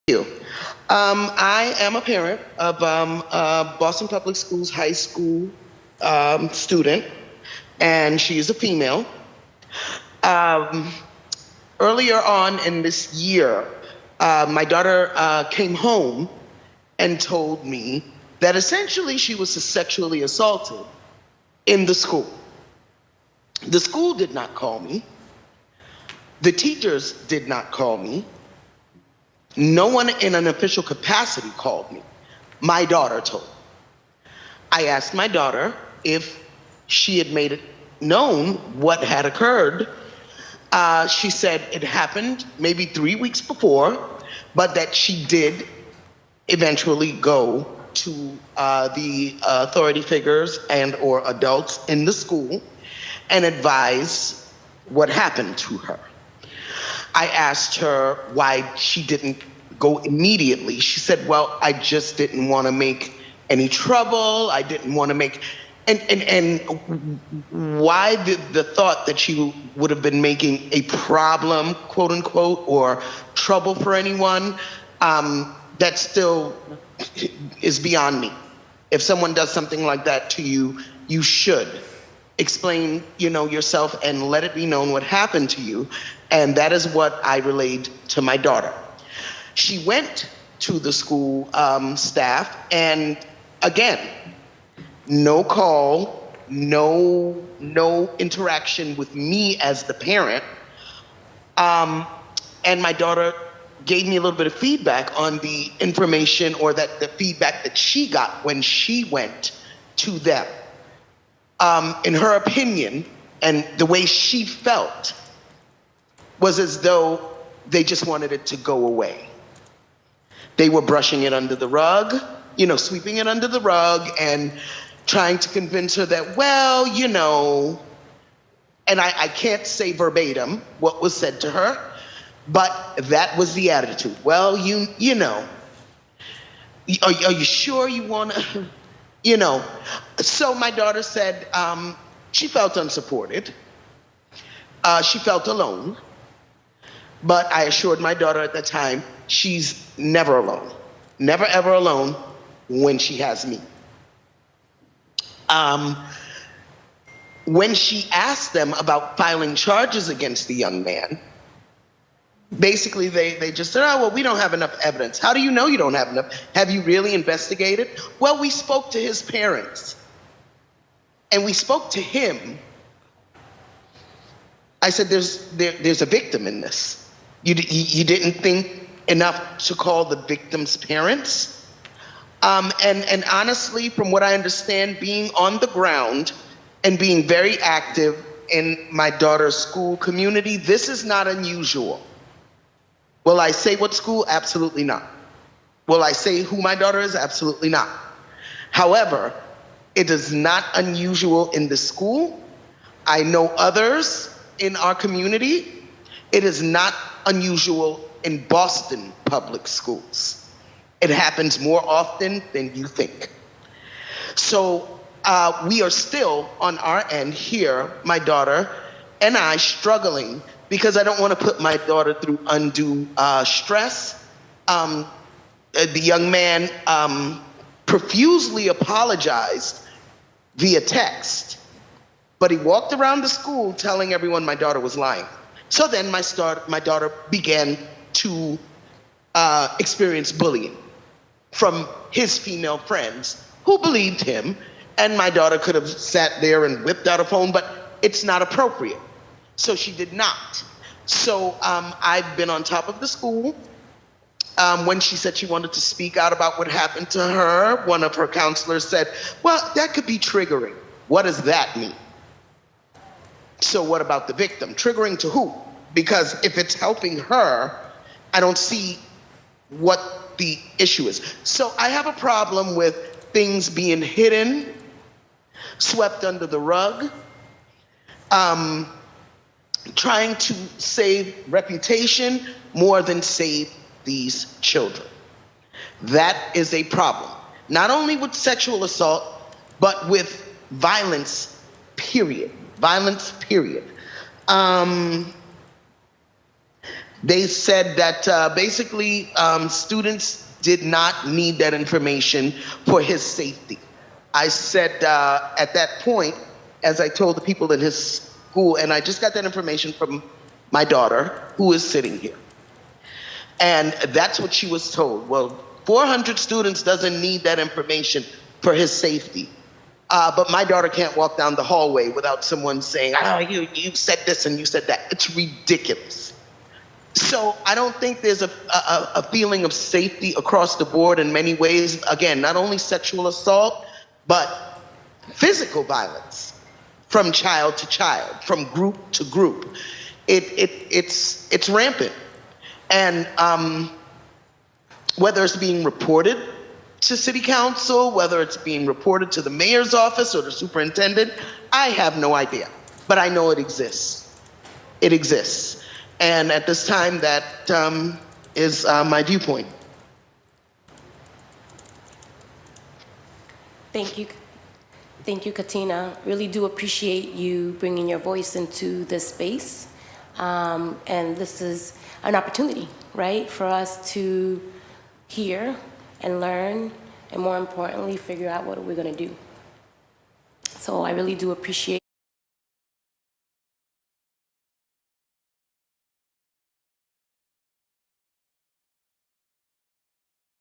you. I am a parent of Boston Public Schools high school student, and she is a female. Um, Earlier on in this year, my daughter came home and told me that essentially she was sexually assaulted in the school. The school did not call me. The teachers did not call me. No one in an official capacity called me. My daughter told. I asked my daughter if she had made it known what had occurred. She said it happened maybe 3 weeks before, but that she did eventually go to the authority figures and or adults in the school and advise what happened to her. I asked her why she didn't go immediately. She said, well, I just didn't want to make any trouble. I didn't want to make, and why the thought that she would have been making a problem, quote unquote, or trouble for anyone, that still is beyond me. If someone does something like that to you, you should explain, yourself and let it be known what happened to you. And that is what I relayed to my daughter. She went to the school staff, and again, no call, no interaction with me as the parent. And my daughter gave me a little bit of feedback on the information or that the feedback that she got when she went to them. In her opinion, and the way she felt, was as though they just wanted it to go away. They were brushing it under the rug, sweeping it under the rug and trying to convince her that, well, and I can't say verbatim what was said to her, but that was the attitude. Well, are you sure you want to, So my daughter said she felt unsupported. She felt alone. But I assured my daughter at the time, she's never alone. Never, ever alone when she has me. When she asked them about filing charges against the young man, basically they just said, oh, well, we don't have enough evidence. How do you know you don't have enough? Have you really investigated? Well, we spoke to his parents. And we spoke to him. I said, there's a victim in this. You didn't think enough to call the victim's parents? And honestly, from what I understand, being on the ground and being very active in my daughter's school community, this is not unusual. Will I say what school? Absolutely not. Will I say who my daughter is? Absolutely not. However, it is not unusual in the school. I know others in our community. It is not unusual in Boston public schools. It happens more often than you think. So we are still on our end here, my daughter and I, struggling because I don't want to put my daughter through undue stress. The young man profusely apologized via text, but he walked around the school telling everyone my daughter was lying. So then my daughter began to experience bullying from his female friends who believed him, and my daughter could have sat there and whipped out a phone, but it's not appropriate. So she did not. So I've been on top of the school. When she said she wanted to speak out about what happened to her, one of her counselors said, well, that could be triggering. What does that mean? So what about the victim? Triggering to who? Because if it's helping her, I don't see what the issue is. So I have a problem with things being hidden, swept under the rug, trying to save reputation more than save these children. That is a problem. Not only with sexual assault, but with violence, period. Violence, period. They said that basically students did not need that information for his safety. I said at that point, as I told the people in his school, and I just got that information from my daughter, who is sitting here. And that's what she was told. Well, 400 students doesn't need that information for his safety. But my daughter can't walk down the hallway without someone saying, oh, you said this and you said that. It's ridiculous. So I don't think there's a feeling of safety across the board in many ways. Again, not only sexual assault, but physical violence from child to child, from group to group. It's rampant. And whether it's being reported to city council, whether it's being reported to the mayor's office or the superintendent, I have no idea. But I know it exists. It exists. And at this time, that is my viewpoint. Thank you. Thank you, Katina. Really do appreciate you bringing your voice into this space. And this is an opportunity, right, for us to hear and learn, and more importantly, figure out what we're going to do. So I really do appreciate